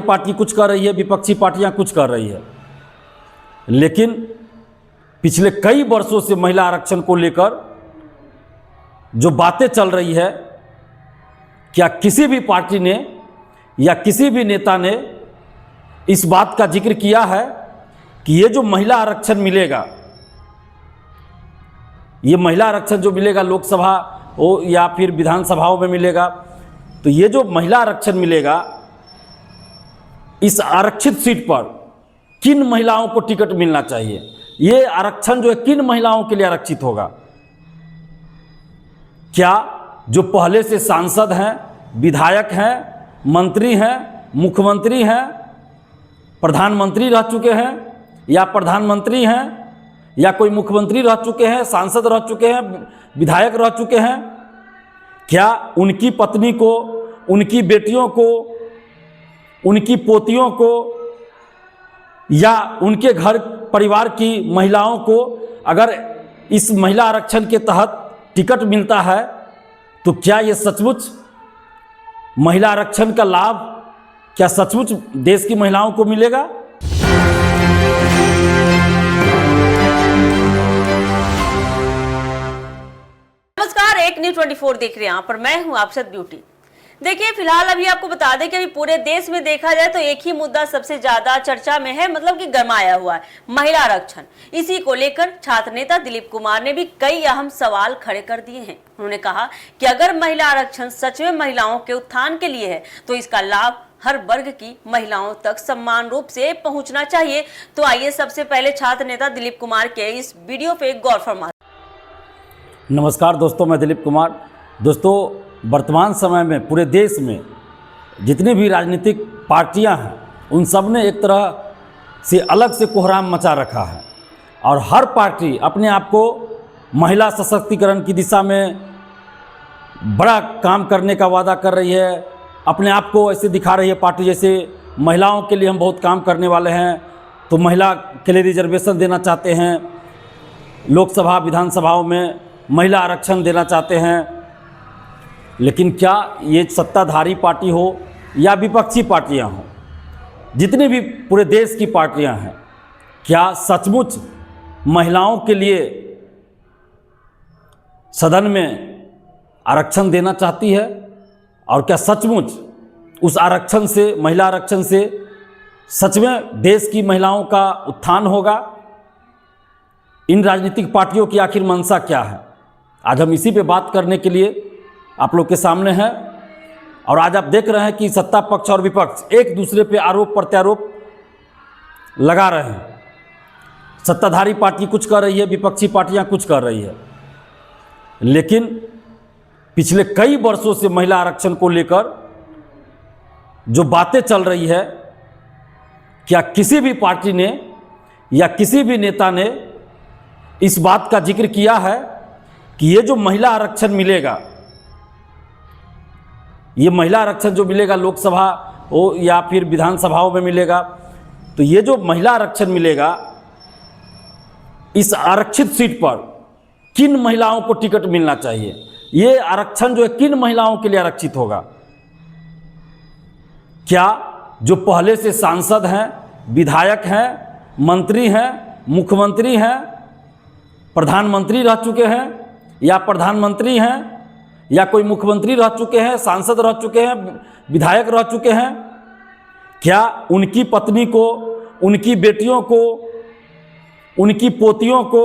Party कुछ कर रही है, विपक्षी पार्टियां कुछ कर रही है, लेकिन पिछले कई वर्षों से महिला आरक्षण को लेकर जो बातें चल रही है, क्या किसी भी पार्टी ने या किसी भी नेता ने इस बात का जिक्र किया है कि ये जो महिला आरक्षण मिलेगा, ये महिला आरक्षण जो मिलेगा लोकसभा हो या फिर विधानसभाओं में मिलेगा, तो ये जो महिला आरक्षण मिलेगा, इस आरक्षित सीट पर किन महिलाओं को टिकट मिलना चाहिए, ये आरक्षण जो है किन महिलाओं के लिए आरक्षित होगा। क्या जो पहले से सांसद हैं, विधायक हैं, मंत्री हैं, मुख्यमंत्री हैं, प्रधानमंत्री रह चुके हैं या प्रधानमंत्री हैं या कोई मुख्यमंत्री रह चुके हैं, सांसद रह चुके हैं, विधायक रह चुके हैं, क्या उनकी पत्नी को, उनकी बेटियों को, उनकी पोतियों को या उनके घर परिवार की महिलाओं को अगर इस महिला आरक्षण के तहत टिकट मिलता है तो क्या ये सचमुच महिला आरक्षण का लाभ क्या सचमुच देश की महिलाओं को मिलेगा? नमस्कार, एक न्यूज 24 देख रहे हैं यहाँ पर मैं हूँ आपसद ब्यूटी। देखिए, फिलहाल अभी आपको बता दें कि अभी पूरे देश में देखा जाए तो एक ही मुद्दा सबसे ज्यादा चर्चा में है, मतलब कि गरमाया हुआ है, महिला आरक्षण। इसी को लेकर छात्र नेता दिलीप कुमार ने भी कई अहम सवाल खड़े कर दिए हैं। उन्होंने कहा कि अगर महिला आरक्षण सच में महिलाओं के उत्थान के लिए है तो इसका लाभ हर वर्ग की महिलाओं तक समान रूप से पहुंचना चाहिए। तो आइए सबसे पहले छात्र नेता दिलीप कुमार के इस वीडियो पे गौर फरमाते। नमस्कार दोस्तों, मैं दिलीप कुमार। दोस्तों, वर्तमान समय में पूरे देश में जितनी भी राजनीतिक पार्टियां हैं, उन सब ने एक तरह से अलग से कोहराम मचा रखा है और हर पार्टी अपने आप को महिला सशक्तिकरण की दिशा में बड़ा काम करने का वादा कर रही है। अपने आप को ऐसे दिखा रही है पार्टी जैसे महिलाओं के लिए हम बहुत काम करने वाले हैं, तो महिला के लिए रिजर्वेशन देना चाहते हैं, लोकसभा विधानसभाओं में महिला आरक्षण देना चाहते हैं। लेकिन क्या ये सत्ताधारी पार्टी हो या विपक्षी पार्टियां हों, जितनी भी पूरे देश की पार्टियां हैं, क्या सचमुच महिलाओं के लिए सदन में आरक्षण देना चाहती है? और क्या सचमुच उस आरक्षण से, महिला आरक्षण से सच में देश की महिलाओं का उत्थान होगा? इन राजनीतिक पार्टियों की आखिर मंशा क्या है? आज हम इसी पे बात करने के लिए आप लोग के सामने हैं। और आज आप देख रहे हैं कि सत्ता पक्ष और विपक्ष एक दूसरे पे आरोप प्रत्यारोप लगा रहे हैं। सत्ताधारी पार्टी कुछ कर रही है, विपक्षी पार्टियां कुछ कर रही है, लेकिन पिछले कई वर्षों से महिला आरक्षण को लेकर जो बातें चल रही है, क्या किसी भी पार्टी ने या किसी भी नेता ने इस बात का जिक्र किया है कि ये जो महिला आरक्षण मिलेगा, ये महिला आरक्षण जो मिलेगा लोकसभा हो या फिर विधानसभाओं में मिलेगा, तो ये जो महिला आरक्षण मिलेगा, इस आरक्षित सीट पर किन महिलाओं को टिकट मिलना चाहिए, ये आरक्षण जो है किन महिलाओं के लिए आरक्षित होगा। क्या जो पहले से सांसद हैं, विधायक हैं, मंत्री हैं, मुख्यमंत्री हैं, प्रधानमंत्री रह चुके हैं या प्रधानमंत्री हैं या कोई मुख्यमंत्री रह चुके हैं, सांसद रह चुके हैं, विधायक रह चुके हैं, क्या उनकी पत्नी को, उनकी बेटियों को, उनकी पोतियों को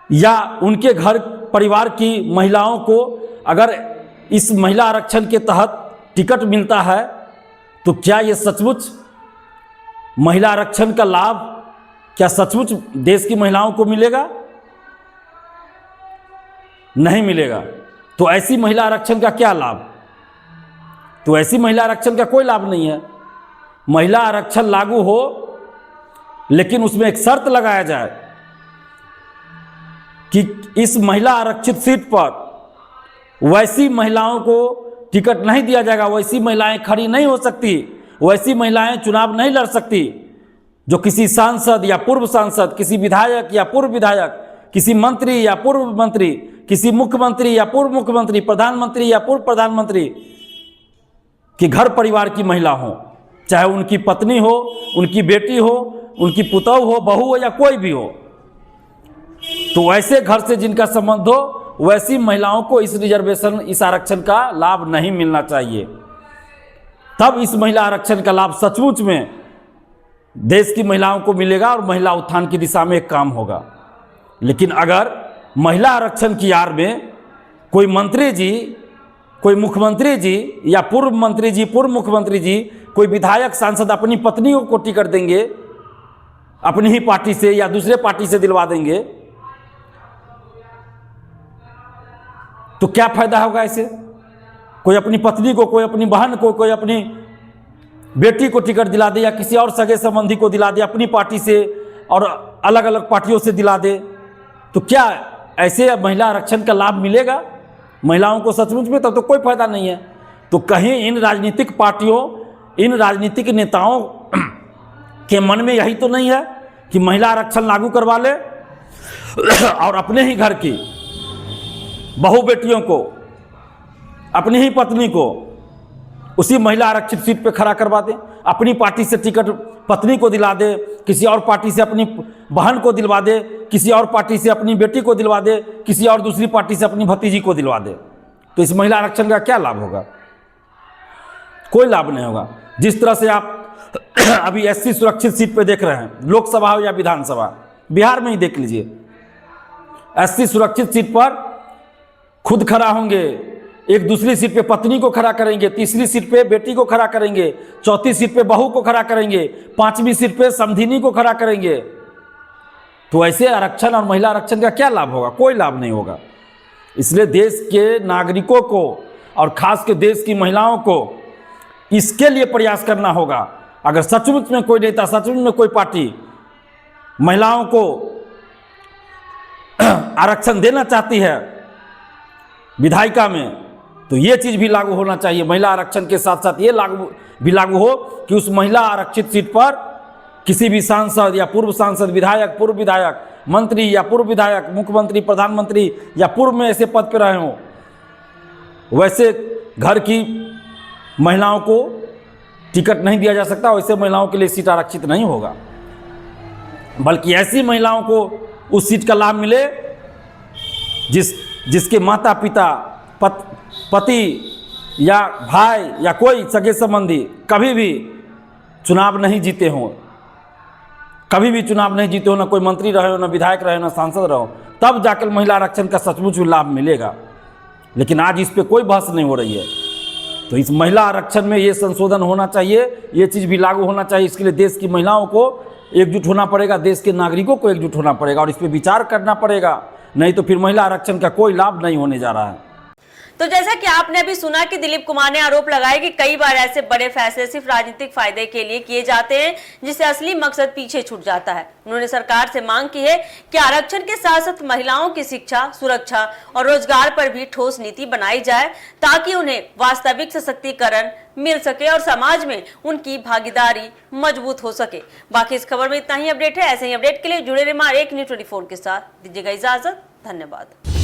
या उनके घर परिवार की महिलाओं को अगर इस महिला आरक्षण के तहत टिकट मिलता है तो क्या ये सचमुच महिला आरक्षण का लाभ क्या सचमुच देश की महिलाओं को मिलेगा? नहीं मिलेगा। तो ऐसी महिला आरक्षण का क्या लाभ? तो ऐसी महिला आरक्षण का कोई लाभ नहीं है। महिला आरक्षण लागू हो, लेकिन उसमें एक शर्त लगाया जाए कि इस महिला आरक्षित सीट पर वैसी महिलाओं को टिकट नहीं दिया जाएगा, वैसी महिलाएं खड़ी नहीं हो सकती, वैसी महिलाएं चुनाव नहीं लड़ सकती जो किसी सांसद या पूर्व सांसद, किसी विधायक या पूर्व विधायक, किसी मंत्री या पूर्व मंत्री, किसी मुख्यमंत्री या पूर्व मुख्यमंत्री, प्रधानमंत्री या पूर्व प्रधानमंत्री कि घर परिवार की महिला हो। चाहे उनकी पत्नी हो, उनकी बेटी हो, उनकी पुतौह हो, बहू हो या कोई भी हो। तो वैसे घर से जिनका संबंध हो वैसी महिलाओं को इस रिजर्वेशन, इस आरक्षण का लाभ नहीं मिलना चाहिए। तब इस महिला आरक्षण का लाभ सचमुच में देश की महिलाओं को मिलेगा और महिला उत्थान की दिशा में एक काम होगा। लेकिन अगर महिला आरक्षण की आड़ में कोई मंत्री जी, कोई मुख्यमंत्री जी या पूर्व मंत्री जी, पूर्व मुख्यमंत्री जी, कोई विधायक, सांसद अपनी पत्नियों को टिकट देंगे अपनी ही पार्टी से या दूसरे पार्टी से दिलवा देंगे, तो क्या फायदा होगा इससे? कोई अपनी पत्नी को, कोई अपनी बहन को, कोई अपनी बेटी को टिकट दिला दे या किसी और सगे संबंधी को दिला दे अपनी पार्टी से और अलग अलग पार्टियों से दिला दे, तो क्या ऐसे महिला आरक्षण का लाभ मिलेगा महिलाओं को सचमुच में? तब तो कोई फायदा नहीं है। तो कहीं इन राजनीतिक पार्टियों, इन राजनीतिक नेताओं के मन में यही तो नहीं है कि महिला आरक्षण लागू करवा ले और अपने ही घर की बहू बेटियों को, अपनी ही पत्नी को उसी महिला आरक्षित सीट पे खड़ा करवा दे, अपनी पार्टी से टिकट पत्नी को दिला दे, किसी और पार्टी से अपनी बहन को दिलवा दे, किसी और पार्टी से अपनी बेटी को दिलवा दे, किसी और दूसरी पार्टी से अपनी भतीजी को दिलवा दे, तो इस महिला आरक्षण का क्या लाभ होगा? कोई लाभ नहीं होगा। जिस तरह से आप अभी एससी सुरक्षित सीट पे देख रहे हैं, लोकसभा हो या विधानसभा, बिहार में ही देख लीजिए, एससी सुरक्षित सीट पर खुद खड़ा होंगे, एक दूसरी सीट पे पत्नी को खड़ा करेंगे, तीसरी सीट पे बेटी को खड़ा करेंगे, चौथी सीट पे बहू को खड़ा करेंगे, पांचवी सीट पे समधिनी को खड़ा करेंगे। तो ऐसे आरक्षण और महिला आरक्षण का क्या लाभ होगा? कोई लाभ नहीं होगा। इसलिए देश के नागरिकों को और खास के देश की महिलाओं को इसके लिए प्रयास करना होगा। अगर सचमुच में कोई नेता, सचमुच में कोई पार्टी महिलाओं को आरक्षण देना चाहती है विधायिका में, तो ये चीज़ भी लागू होना चाहिए। महिला आरक्षण के साथ साथ ये लागू हो कि उस महिला आरक्षित सीट पर किसी भी सांसद या पूर्व सांसद, विधायक, पूर्व विधायक, मंत्री या पूर्व विधायक, मुख्यमंत्री, प्रधानमंत्री या पूर्व में ऐसे पद पर रहे हों, वैसे घर की महिलाओं को टिकट नहीं दिया जा सकता, वैसे महिलाओं के लिए सीट आरक्षित नहीं होगा। बल्कि ऐसी महिलाओं को उस सीट का लाभ मिले जिसके माता पिता, पति या भाई या कोई सगे संबंधी कभी भी चुनाव नहीं जीते हों, कभी भी चुनाव नहीं जीते हो, ना कोई मंत्री रहे हो, ना विधायक रहे हो, ना सांसद रहो, तब जाकर महिला आरक्षण का सचमुच लाभ मिलेगा। लेकिन आज इस पे कोई बहस नहीं हो रही है। तो इस महिला आरक्षण में ये संशोधन होना चाहिए, ये चीज़ भी लागू होना चाहिए। इसके लिए देश की महिलाओं को एकजुट होना पड़ेगा, देश के नागरिकों को एकजुट होना पड़ेगा और इस पर विचार करना पड़ेगा, नहीं तो फिर महिला आरक्षण का कोई लाभ नहीं होने जा रहा है। तो जैसा कि आपने अभी सुना कि दिलीप कुमार ने आरोप लगाया कि कई बार ऐसे बड़े फैसले सिर्फ राजनीतिक फायदे के लिए किए जाते हैं, जिससे असली मकसद पीछे छूट जाता है। उन्होंने सरकार से मांग की है कि आरक्षण के साथ साथ महिलाओं की शिक्षा, सुरक्षा और रोजगार पर भी ठोस नीति बनाई जाए, ताकि उन्हें वास्तविक सशक्तिकरण मिल सके और समाज में उनकी भागीदारी मजबूत हो सके। बाकी इस खबर में इतना ही अपडेट है। ऐसे ही अपडेट के लिए जुड़े रहिए हमारे एक न्यूज़ 24 के साथ। दीजिएगा इजाजत। धन्यवाद।